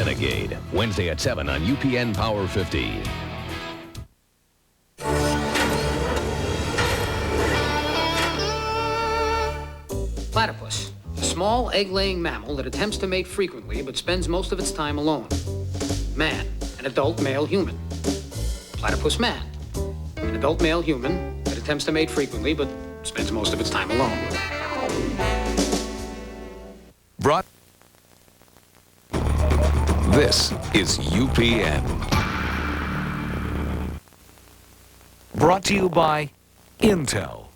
Renegade, Wednesday at 7 on UPN Power 50. Platypus, a small egg-laying mammal that attempts to mate frequently but spends most of its time alone. Man, an adult male human. Platypus man, an adult male human that attempts to mate frequently but spends most of its time alone. This is UPN. Brought to you by Intel.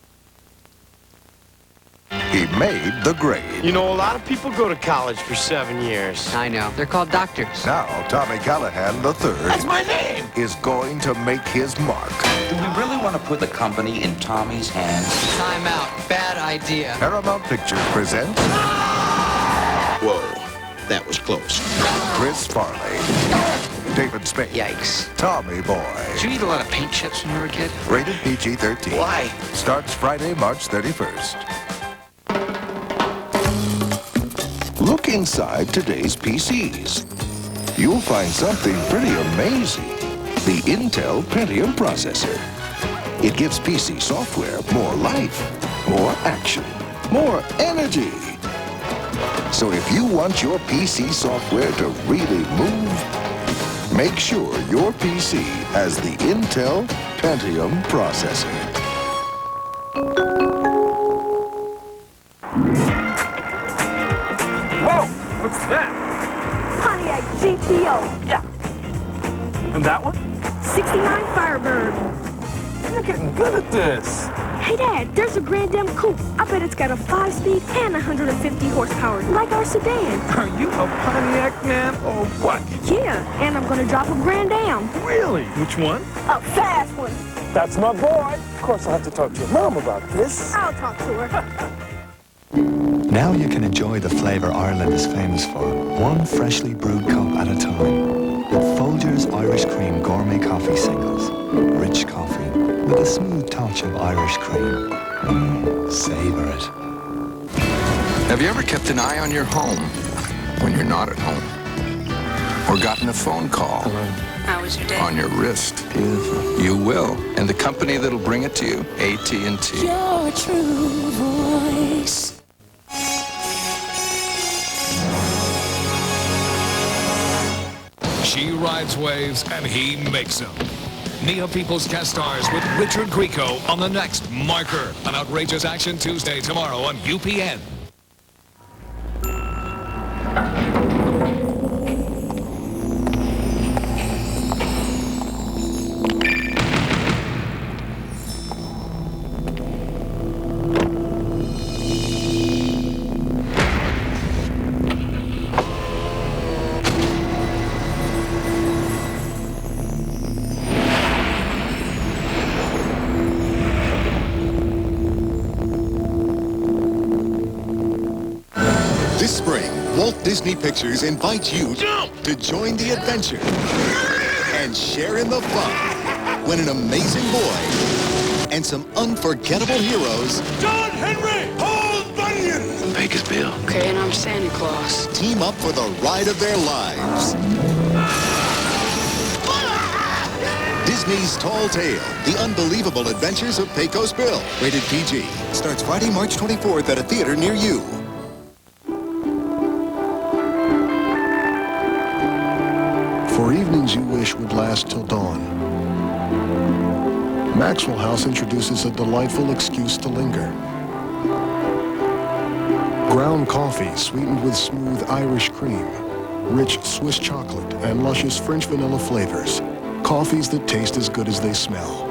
He made the grade. You know, a lot of people go to college for 7 years. I know. They're called doctors. Now, Tommy Callahan III That's my name! is going to make his mark. Do we really want to put the company in Tommy's hands? Time out. Bad idea. Paramount Pictures presents Whoa, that was close. Chris Farley, David Spade, Yikes. Tommy Boy. Did you eat a lot of paint chips when you were a kid? Rated PG-13. Why? Starts Friday, March 31st. Look inside today's PCs. You'll find something pretty amazing. The Intel Pentium processor. It gives PC software more life, more action, more energy. So if you want your PC software to really move, make sure your PC has the Intel Pentium processor. Whoa! What's that? Pontiac GTO. Yeah. And that one? 69 Firebird. You're getting good at this. Hey, Dad, there's a Grand Am coupe. I bet it's got a 5-speed and 150 horsepower, like our sedan. Are you a Pontiac man or what? Yeah, and I'm gonna drop a Grand Am. Really? Which one? A fast one. That's my boy. Of course, I'll have to talk to your mom about this. I'll talk to her. Now you can enjoy the flavour Ireland is famous for, one freshly brewed cup at a time. With Folgers Irish Cream Gourmet Coffee Singles. Rich coffee with a smooth touch of Irish cream. Savour it. Have you ever kept an eye on your home when you're not at home? Or gotten a phone call How was your day? on your wrist? Beautiful. You will. And the company that'll bring it to you, AT&T. Your true voice. She rides waves and he makes them. Nia Peoples guest stars with Richard Grieco on the next Marker. An outrageous action Tuesday tomorrow on UPN. This spring, Walt Disney Pictures invites you to join the adventure and share in the fun when an amazing boy and some unforgettable heroes John Henry, Paul Bunyan, pay his bill. Okay, and I'm Santa Claus. Team up for the ride of their lives. Disney's Tall Tale, The Unbelievable Adventures of Pecos Bill. Rated PG. Starts Friday, March 24th at a theater near you. For evenings you wish would last till dawn, Maxwell House introduces a delightful excuse to linger. Ground coffee sweetened with smooth Irish cream, rich Swiss chocolate, and luscious French vanilla flavors. Coffees that taste as good as they smell.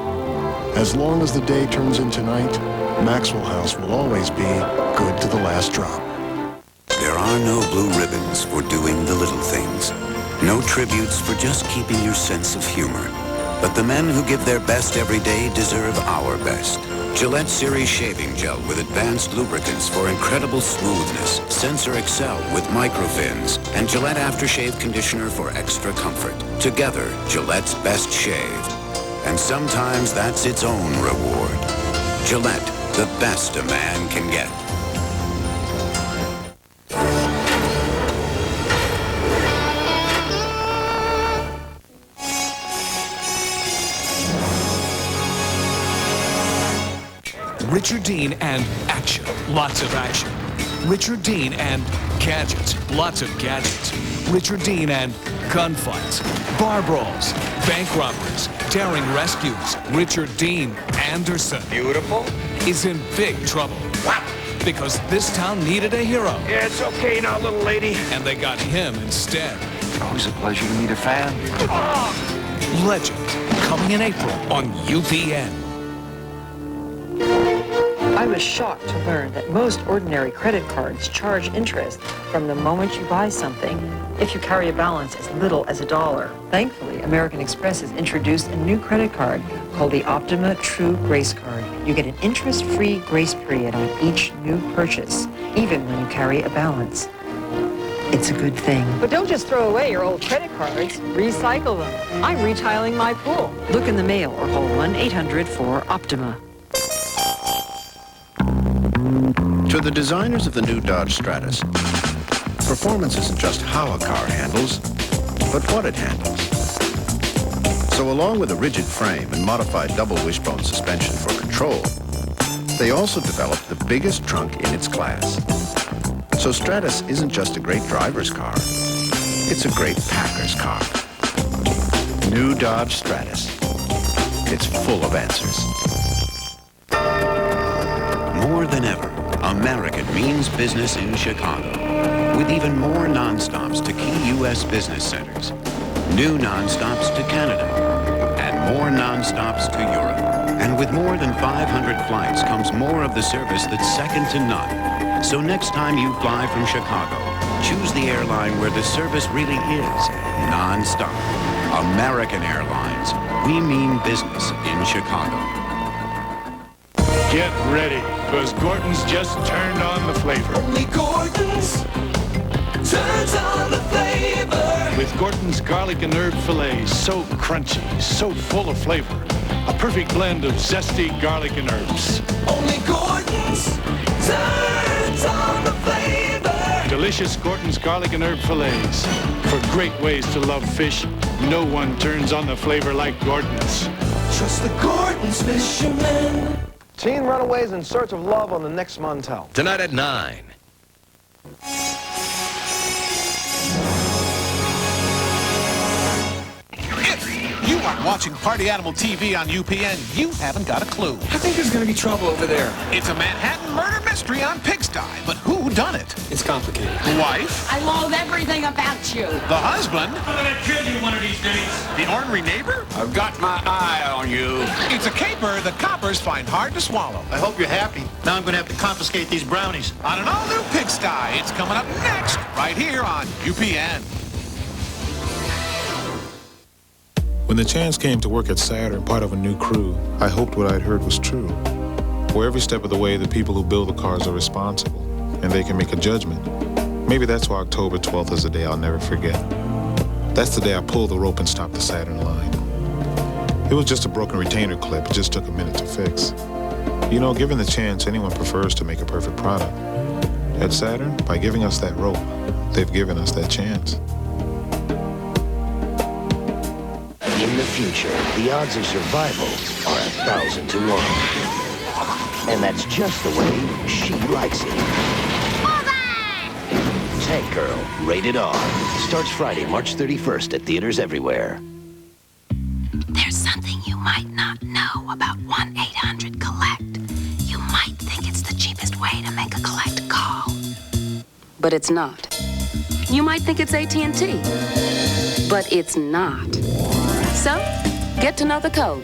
As long as the day turns into night, Maxwell House will always be good to the last drop. There are no blue ribbons for doing the little things. No tributes for just keeping your sense of humor. But the men who give their best every day deserve our best. Gillette Series Shaving Gel with advanced lubricants for incredible smoothness. Sensor Excel with microfins. And Gillette Aftershave Conditioner for extra comfort. Together, Gillette's best shave. And sometimes that's its own reward. Gillette, the best a man can get. Richard Dean and action, lots of action. Richard Dean and gadgets, lots of gadgets. Richard Dean and gunfights, bar brawls, bank robberies, daring rescues. Richard Dean Anderson. Beautiful. Is in big trouble. Wow. Because this town needed a hero. Yeah, it's okay now, little lady. And they got him instead. Always a pleasure to meet a fan. Legend, coming in April on UPN. I was shocked to learn that most ordinary credit cards charge interest from the moment you buy something if you carry a balance as little as $1. Thankfully, American Express has introduced a new credit card called the Optima True Grace Card. You get an interest-free grace period on each new purchase, even when you carry a balance. It's a good thing. But don't just throw away your old credit cards. Recycle them. I'm retiling my pool. Look in the mail or call 1-800-4-OPTIMA. To the designers of the new Dodge Stratus, performance isn't just how a car handles, but what it handles. So along with a rigid frame and modified double wishbone suspension for control, they also developed the biggest trunk in its class. So Stratus isn't just a great driver's car, it's a great packer's car. New Dodge Stratus. It's full of answers. More than ever, American means business in Chicago, with even more nonstops to key U.S. business centers, new nonstops to Canada, and more nonstops to Europe. And with more than 500 flights comes more of the service that's second to none. So next time you fly from Chicago, choose the airline where the service really is nonstop. American Airlines. We mean business in Chicago. Get ready, because Gordon's just turned on the flavor. Only Gordon's turns on the flavor. With Gordon's garlic and herb fillets, so crunchy, so full of flavor. A perfect blend of zesty garlic and herbs. Only Gordon's turns on the flavor. Delicious Gordon's garlic and herb fillets. For great ways to love fish, no one turns on the flavor like Gordon's. Trust the Gordon's fishermen. Teen runaways in search of love on the next Montel. Tonight at 9. If you aren't watching Party Animal TV on UPN, you haven't got a clue. I think there's going to be trouble over there. It's a Manhattan murder mystery on Pigsty, but who done it? It's complicated. The wife? I loathe everything about you. The husband? I'm gonna kill you one of these days. The ornery neighbor? I've got my eye on you. It's a caper the coppers find hard to swallow. I hope you're happy. Now I'm gonna have to confiscate these brownies. On an all-new Pigsty, it's coming up next, right here on UPN. When the chance came to work at Saturn, part of a new crew, I hoped what I'd heard was true. For every step of the way, the people who build the cars are responsible, and they can make a judgment. Maybe that's why October 12th is a day I'll never forget. That's the day I pulled the rope and stopped the Saturn line. It was just a broken retainer clip. It just took a minute to fix. You know, given the chance, anyone prefers to make a perfect product. At Saturn, by giving us that rope, they've given us that chance. In the future, the odds of survival are 1,000 to 1. And that's just the way she likes it. Tank Girl, rated R. Starts Friday, March 31st at theaters everywhere. There's something you might not know about 1-800-COLLECT. You might think it's the cheapest way to make a collect call. But it's not. You might think it's AT&T. But it's not. So, get to know the code.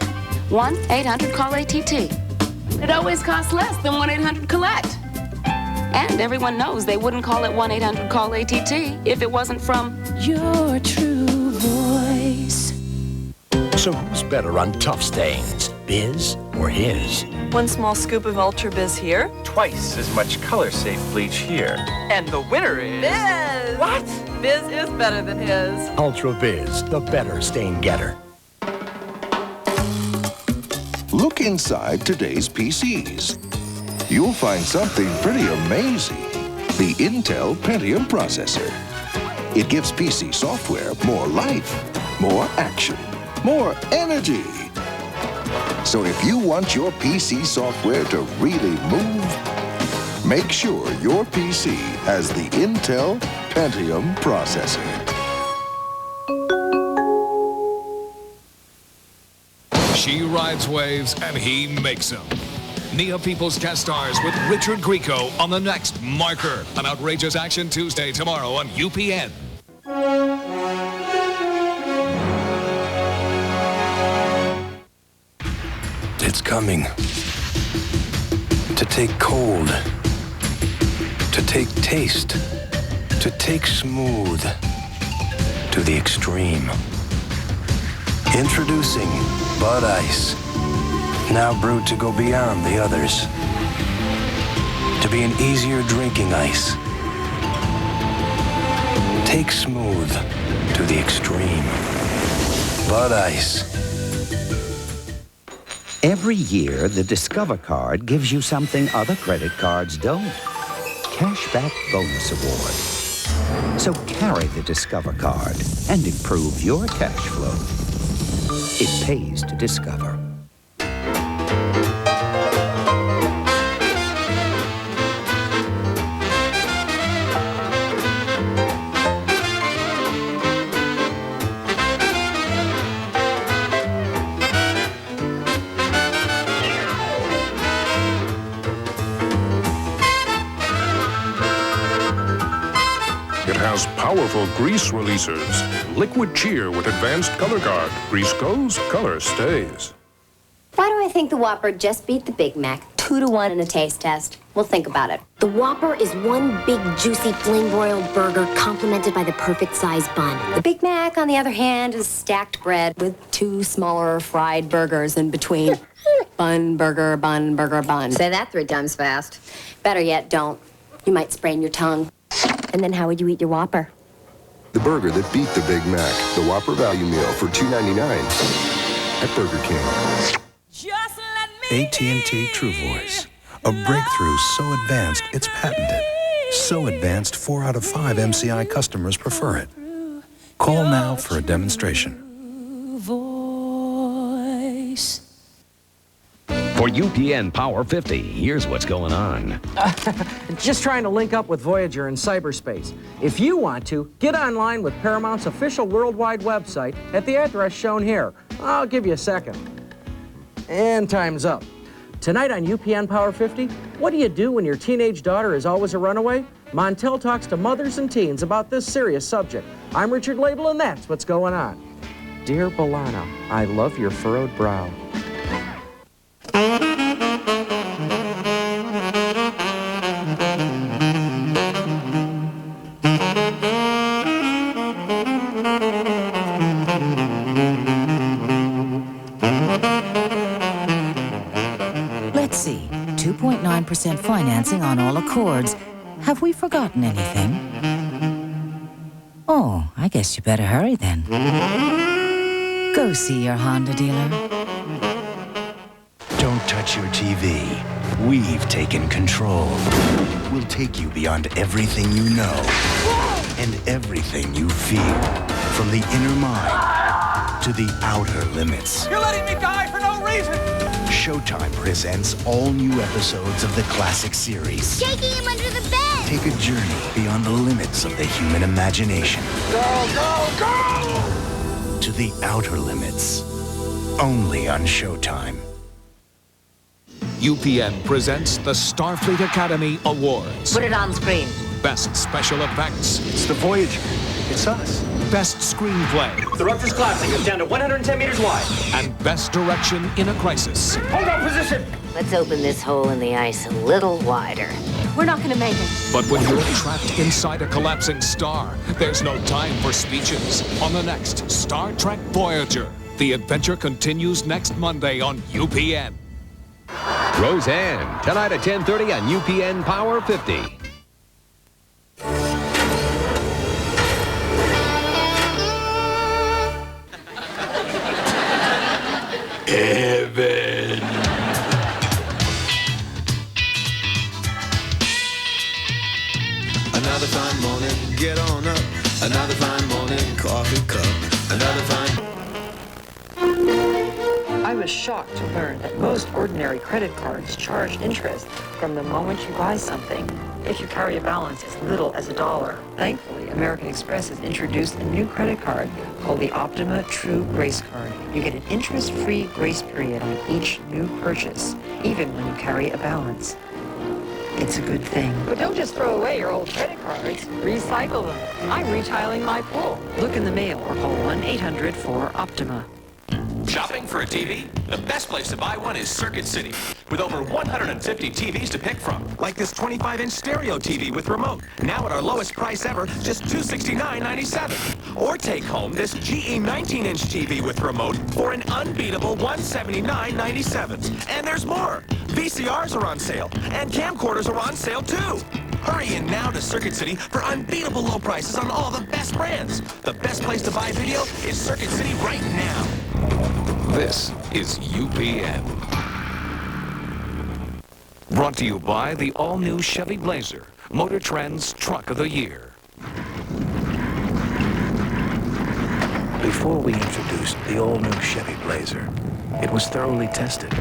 1-800-CALL-ATT. It always costs less than 1-800-COLLECT. And everyone knows they wouldn't call it 1-800-CALL-ATT if it wasn't from your true voice. So who's better on tough stains, Biz or his? 1 small scoop of Ultra Biz here. Twice as much color-safe bleach here. And the winner is... Biz! What? Biz is better than his. Ultra Biz, the better stain getter. Look inside today's PCs. You'll find something pretty amazing. The Intel Pentium processor. It gives PC software more life, more action, more energy. So if you want your PC software to really move, make sure your PC has the Intel Pentium processor. She rides waves and he makes them. Nia Peoples guest stars with Richard Grieco on the next Marker, an outrageous action Tuesday tomorrow on UPN. It's coming. To take cold. To take taste. To take smooth. To the extreme. Introducing Bud Ice. Now brewed to go beyond the others. To be an easier drinking ice. Take smooth to the extreme. Bud Ice. Every year, the Discover card gives you something other credit cards don't. Cashback Bonus Award. So carry the Discover card and improve your cash flow. It pays to discover. It has powerful grease releasers. Liquid cheer with advanced color guard. Grease goes, color stays. Why do I think the Whopper just beat the Big Mac 2-to-1 in a taste test? Well, think about it. The Whopper is one big, juicy, flame-broiled burger complemented by the perfect size bun. The Big Mac, on the other hand, is stacked bread with 2 smaller fried burgers in between. Bun, burger, bun, burger, bun. Say that 3 times fast. Better yet, don't. You might sprain your tongue. And then how would you eat your Whopper? The burger that beat the Big Mac. The Whopper Value Meal for $2.99 at Burger King. AT&T True Voice. A breakthrough so advanced it's patented. So advanced 4 out of 5 MCI customers prefer it. Call now for a demonstration. Voice. For UPN Power 50, here's what's going on. Just trying to link up with Voyager in cyberspace. If you want to, get online with Paramount's official worldwide website at the address shown here. I'll give you a second. And time's up. Tonight on UPN Power 50, what do you do when your teenage daughter is always a runaway? Montel talks to mothers and teens about this serious subject. I'm Richard Label, and that's what's going on. Dear Balana, I love your furrowed brow. Let's see, 2.9% financing on all Accords. Have we forgotten anything? Oh, I guess you better hurry then. Go see your Honda dealer. Don't touch your TV. We've taken control. We'll take you beyond everything you know and everything you fear. From the inner mind to the outer limits. You're letting me die for no reason! Showtime presents all new episodes of the classic series. Shaking him under the bed! Take a journey beyond the limits of the human imagination. Go, go, go! To the outer limits. Only on Showtime. UPN presents the Starfleet Academy Awards. Put it on screen. Best Special Effects. It's the Voyager. It's us. Best Screenplay. The rupture's collapsing. It's down to 110 meters wide. And Best Direction in a Crisis. Hold on position. Let's open this hole in the ice a little wider. We're not gonna make it. But when you're trapped inside a collapsing star, there's no time for speeches. On the next Star Trek Voyager, the adventure continues next Monday on UPN. Roseanne, tonight at 10:30 on UPN Power 50. Heaven. Another fine morning, get on up. Another fine morning, coffee cup. Another fine. I was shocked to learn that most ordinary credit cards charge interest from the moment you buy something, if you carry a balance as little as $1. Thankfully, American Express has introduced a new credit card called the Optima True Grace Card. You get an interest-free grace period on each new purchase, even when you carry a balance. It's a good thing. But don't just throw away your old credit cards. Recycle them. I'm retiling my pool. Look in the mail or call 1-800-4-OPTIMA. Shopping for a TV? The best place to buy one is Circuit City, with over 150 TVs to pick from. Like this 25-inch stereo TV with remote, now at our lowest price ever, just $269.97. Or take home this GE 19-inch TV with remote for an unbeatable $179.97. And there's more. VCRs are on sale, and camcorders are on sale too. Hurry in now to Circuit City for unbeatable low prices on all the best brands. The best place to buy video is Circuit City right now. This is UPN. Brought to you by the all-new Chevy Blazer, Motor Trend's Truck of the Year. Before we introduced the all-new Chevy Blazer, it was thoroughly tested.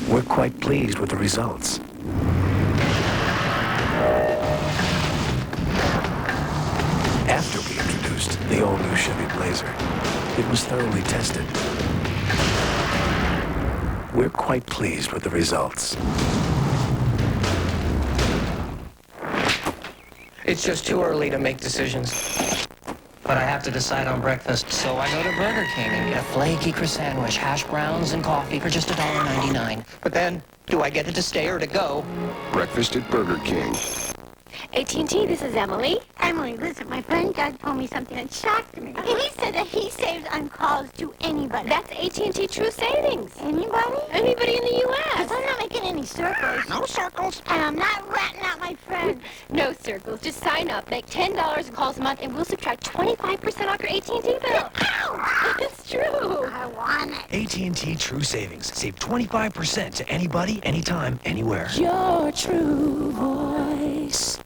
We're quite pleased with the results. After we introduced the all-new Chevy Blazer, it was thoroughly tested. We're quite pleased with the results. It's just too early to make decisions. But I have to decide on breakfast, so I go to Burger King and get a flaky croissant sandwich, hash browns and coffee for just $1.99. But then, do I get it to stay or to go? Breakfast at Burger King. AT&T, this is Emily. Emily, listen, my friend Doug told me something that shocked me. He said that he saves on calls to anybody. That's AT&T True Savings. Anybody? Anybody in the U.S. Because I'm not making any circles. No circles. And I'm not ratting out my friends. No circles. Just sign up, make $10 in calls a month, and we'll subtract 25% off your AT&T bill. Ow! It's true. I want it. AT&T True Savings. Save 25% to anybody, anytime, anywhere. Your true voice.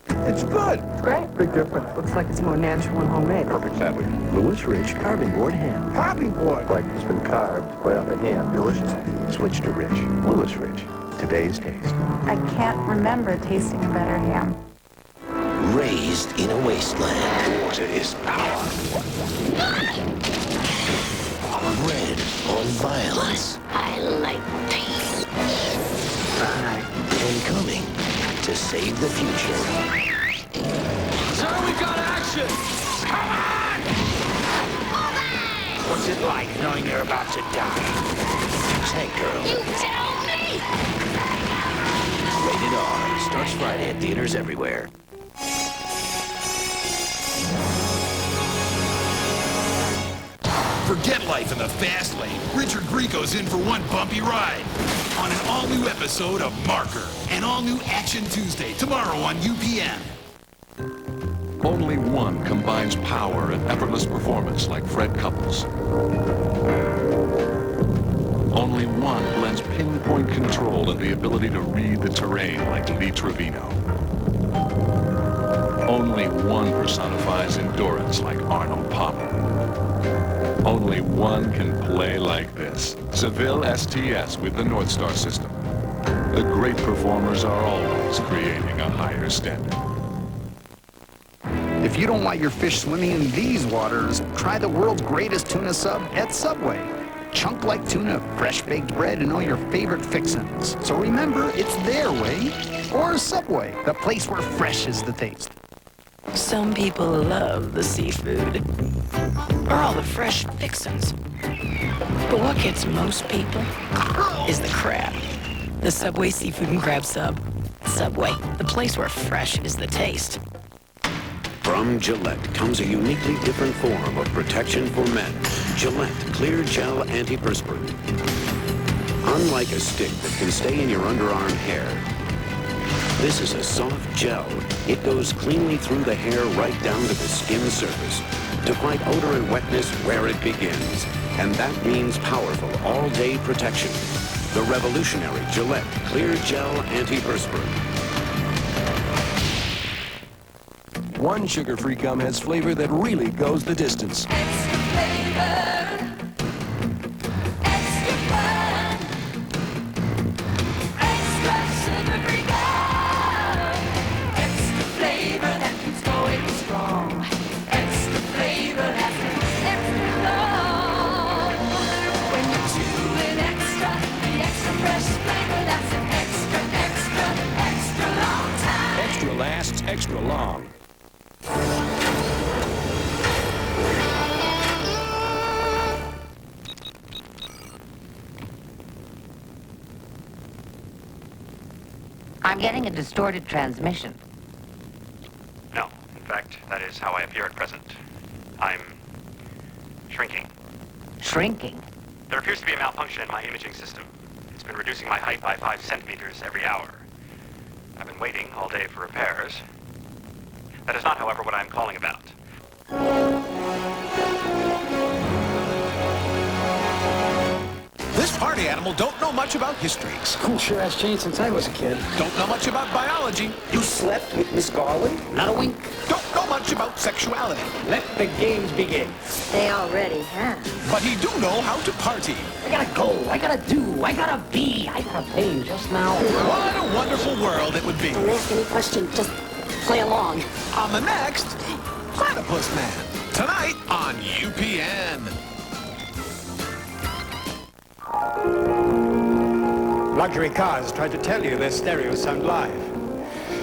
It's good. It's great. Big difference. Looks like it's more natural and homemade. Perfect sandwich. Lewis Rich Carving Board Ham. Carving board. Like it's been carved right off a ham. Delicious. Switch to Rich. Lewis Rich. Today's taste. I can't remember tasting a better ham. Raised in a wasteland. Water is power. Bred on violence. I like peace. And coming to save the future. Sir, we've got action! Come on! What's it like knowing you're about to die? Tank Girl. You tell me! Rated R. Starts Friday at theaters everywhere. Forget life in the fast lane. Richard Grieco's in for one bumpy ride on an all-new episode of Marker. An all-new Action Tuesday, tomorrow on UPN. Only one combines power and effortless performance like Fred Couples. Only one blends pinpoint control and the ability to read the terrain like Lee Trevino. Only one personifies endurance like Arnold Palmer. Only one can play like this. Seville STS with the North Star system. The great performers are always creating a higher standard. If you don't want your fish swimming in these waters, try the world's greatest tuna sub at Subway. Chunk-like tuna, fresh baked bread, and all your favorite fixins. So remember, it's their way, or Subway, the place where fresh is the taste. Some people love the seafood, or all the fresh fixins. But what gets most people is the crab. The Subway Seafood and Crab Sub. Subway, the place where fresh is the taste. From Gillette comes a uniquely different form of protection for men. Gillette Clear Gel Antiperspirant. Unlike a stick that can stay in your underarm hair, this is a soft gel. It goes cleanly through the hair right down to the skin surface to fight odor and wetness where it begins. And that means powerful all-day protection. The revolutionary Gillette Clear Gel Antiperspirant. One sugar-free gum has flavor that really goes the distance. Flavor. I'm getting a distorted transmission. No. In fact, that is how I appear at present. I'm shrinking. Shrinking? There appears to be a malfunction in my imaging system. It's been reducing my height by 5 centimeters every hour. I've been waiting all day for repairs. That is not, however, what I'm calling about. This party animal don't know much about history. School sure has changed since I was a kid. Don't know much about biology. You slept with Miss Garland? Not a wink. Don't know much about sexuality. Let the games begin. They already have. But he do know how to party. I gotta go, I gotta do, I gotta be, I gotta pay just now. What a wonderful world it would be. Don't ask any question, just play along. On the next, Platypus Man. Tonight on UPN. Luxury cars try to tell you their stereos sound live.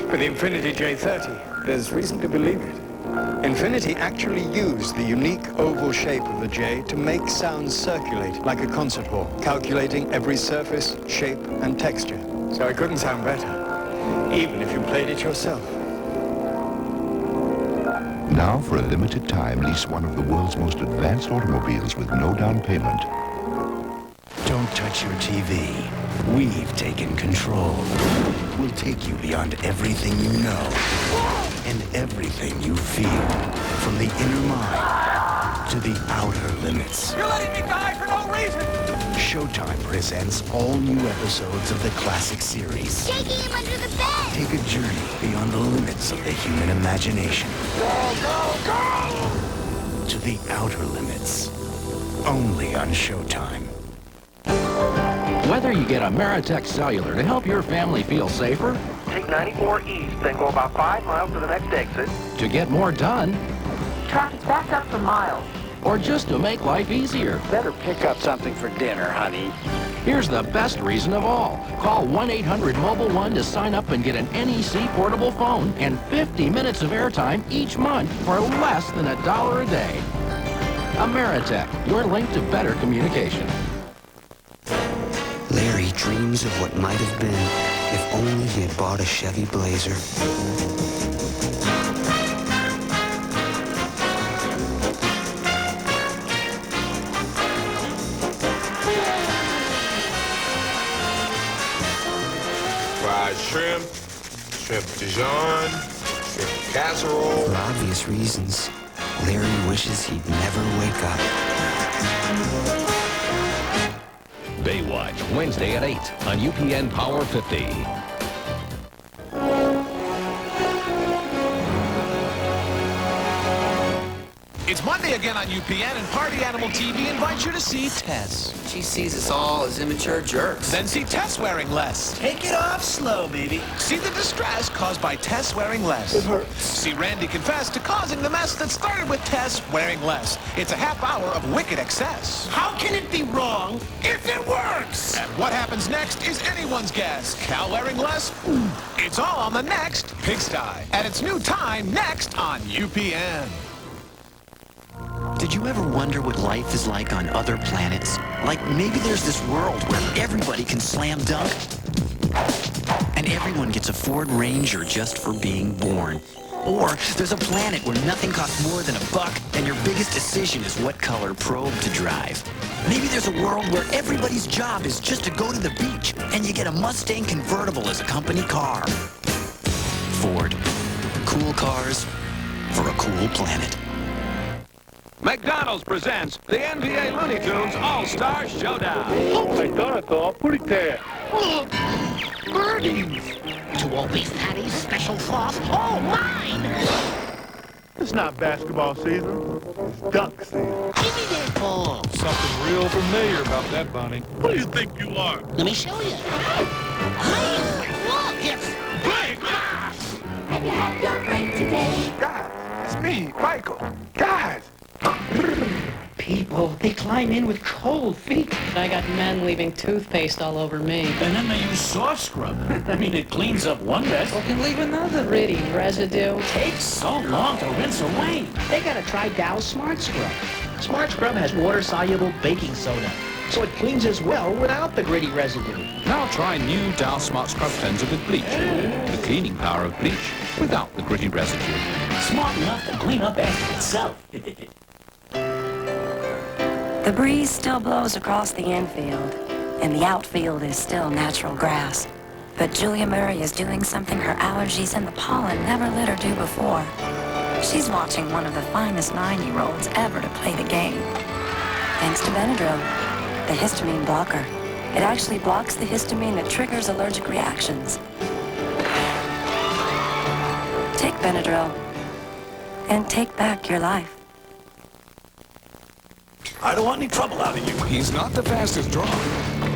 With the Infiniti J30, there's reason to believe it. Infiniti actually used the unique oval shape of the J to make sounds circulate like a concert hall, calculating every surface, shape, and texture. So it couldn't sound better, even if you played it yourself. Now, for a limited time, lease one of the world's most advanced automobiles with no down payment. Don't touch your TV. We've taken control. We'll take you beyond everything you know and everything you feel. From the inner mind to the outer limits. You're letting me die for no reason! Showtime presents all new episodes of the classic series. Taking him under the bed! Take a journey beyond the limits of the human imagination. Go, go, go! To the outer limits. Only on Showtime. Whether you get Ameritech Cellular to help your family feel safer, Take 94 east, then go about 5 miles to the next exit. to get more done, Traffic's backed up for miles. or just to make life easier, Better pick up something for dinner, honey. here's the best reason of all. Call 1-800-MOBILE-1 to sign up and get an NEC portable phone and 50 minutes of airtime each month for less than $1 a day. Ameritech, your link to better communication. Larry dreams of what might have been if only he had bought a Chevy Blazer. Fried shrimp, shrimp Dijon, shrimp casserole. For obvious reasons, Larry wishes he'd never wake up. Baywatch, Wednesday at 8 on UPN Power 50. It's Monday again on UPN, and Party Animal TV invites you to see Tess. She sees us all as immature jerks. Then see Tess wearing less. Take it off slow, baby. See the distress caused by Tess wearing less. It hurts. See Randy confess to causing the mess that started with Tess wearing less. It's a half hour of wicked excess. How can it be wrong if it works? And what happens next is anyone's guess. Cal wearing less? It's all on the next Pigsty. At its new time, next on UPN. Did you ever wonder what life is like on other planets? Like maybe there's this world where everybody can slam dunk and everyone gets a Ford Ranger just for being born. Or there's a planet where nothing costs more than $1 and your biggest decision is what color probe to drive. Maybe there's a world where everybody's job is just to go to the beach and you get a Mustang convertible as a company car. Ford. Cool cars for a cool planet. McDonald's presents the NBA Looney Tunes All-Star Showdown. McDonald's all pretty there. Birdies! 2 old beef patties, special sauce, all mine! It's not basketball season. It's duck season. Give me that ball! Something real familiar about that, Bunny. Who do you think you are? Let me show you. Hey, look, it's Big Mass! Have you had your break today? Guys, it's me, Michael. Guys! People, they climb in with cold feet. I got men leaving toothpaste all over me. And then they use soft scrub. I mean, it cleans up one mess. Well, can leave another gritty residue. Takes so long to rinse away. They gotta try Dow's Smart Scrub. Smart Scrub has water-soluble baking soda. so it cleans as well without the gritty residue. Now try new Dow Smart Scrub Cleanser with bleach. The cleaning power of bleach without the gritty residue. Smart enough to clean up after itself. The breeze still blows across the infield, and the outfield is still natural grass. But Julia Murray is doing something her allergies and the pollen never let her do before. She's watching one of the finest 9-year-olds ever to play the game. Thanks to Benadryl, the histamine blocker. It actually blocks the histamine that triggers allergic reactions. Take Benadryl and take back your life. I don't want any trouble out of you. He's not the fastest draw,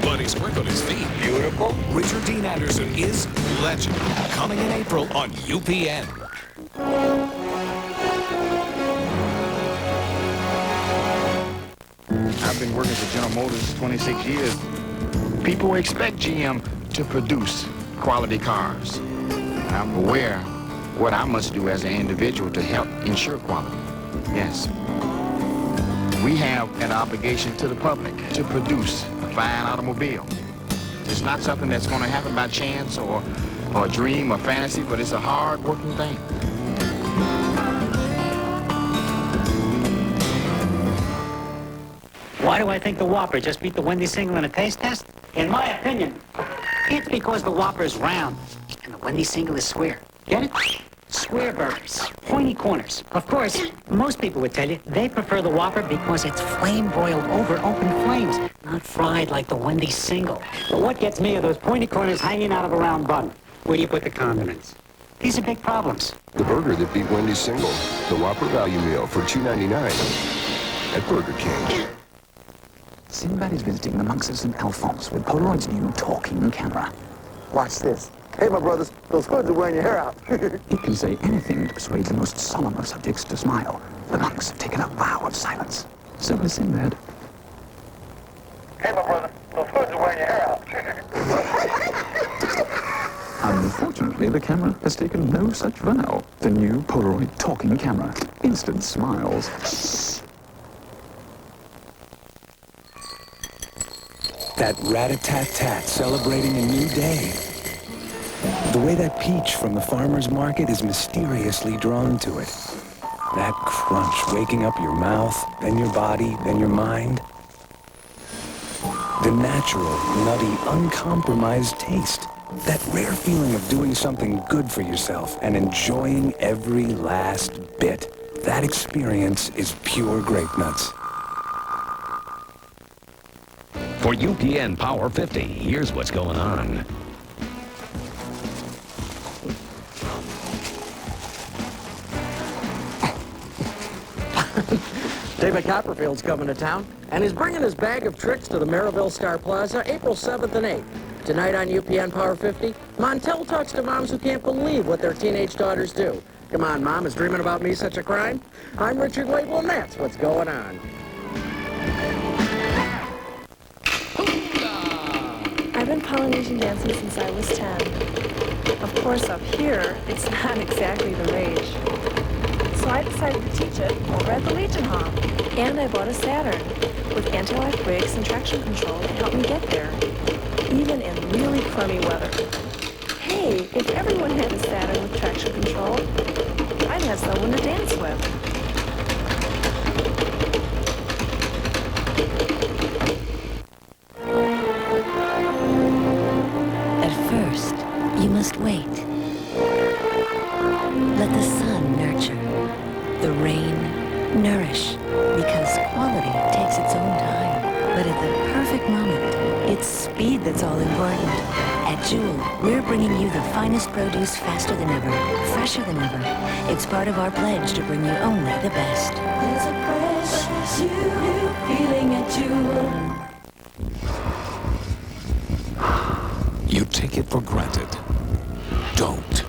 but he's quick on his feet. Beautiful. Richard Dean Anderson is legend. Coming in April on UPN. I've been working for General Motors 26 years. People expect GM to produce quality cars. I'm aware what I must do as an individual to help ensure quality. Yes. We have an obligation to the public to produce a fine automobile. It's not something that's going to happen by chance or a dream or fantasy, but it's a hard-working thing. Why do I think the Whopper just beat the Wendy single in a taste test? In my opinion, it's because the Whopper is round and the Wendy single is square. Get it? Square burgers, pointy corners. Of course, most people would tell you they prefer the Whopper because it's flame-broiled over open flames, not fried like the Wendy single. But what gets me are those pointy corners hanging out of a round bun. Where do you put the condiments? These are big problems. The burger that beat Wendy's single, the Whopper Value Meal for $2.99 at Burger King. Sinbad is visiting the monks of St. Alphonse with Polaroid's new talking camera. Watch this. Hey, my brothers, those hoods are wearing your hair out. It can say anything to persuade the most solemn of subjects to smile. The monks have taken a vow of silence. So has Sinbad. Hey, my brother, those hoods are wearing your hair out. Unfortunately, the camera has taken no such vow. The new Polaroid talking camera. Instant smiles. That rat-a-tat-tat celebrating a new day. The way that peach from the farmer's market is mysteriously drawn to it. That crunch waking up your mouth, then your body, then your mind. The natural, nutty, uncompromised taste. That rare feeling of doing something good for yourself and enjoying every last bit. That experience is pure grape nuts. For UPN Power 50, here's what's going on. David Copperfield's coming to town, and he's bringing his bag of tricks to the Maryville Star Plaza April 7th and 8th. Tonight on UPN Power 50, Montel talks to moms who can't believe what their teenage daughters do. Come on, Mom, is dreaming about me such a crime? I'm Richard Label, and that's what's going on. I've been Polynesian dancing since I was 10. Of course, up here, it's not exactly the rage. So I decided to teach it over at the Legion Hall. And I bought a Saturn with anti-lock brakes and traction control to help me get there, even in really crummy weather. Hey, if everyone had a Saturn with traction control, I'd have someone to dance with. At first, you must wait. Let the sun nurture, the rain nourish, because quality takes its own time. But at the perfect moment, it's speed that's all important. At Jewel, we're bringing you the finest produce faster than ever, fresher than ever. It's part of our pledge to bring you only the best. There's a precious you feeling at Jewel. You take it for granted. Don't.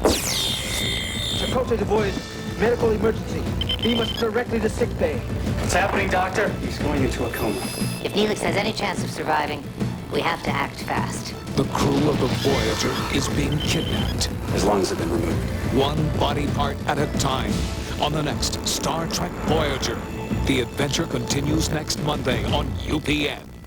Star Trek Voyage, medical emergency. He must directly to sick bay. What's happening, Doctor? He's going into a coma. If Neelix has any chance of surviving, we have to act fast. The crew of the Voyager is being kidnapped. As long as it's been removed. One body part at a time. On the next Star Trek Voyager. The adventure continues next Monday on UPN.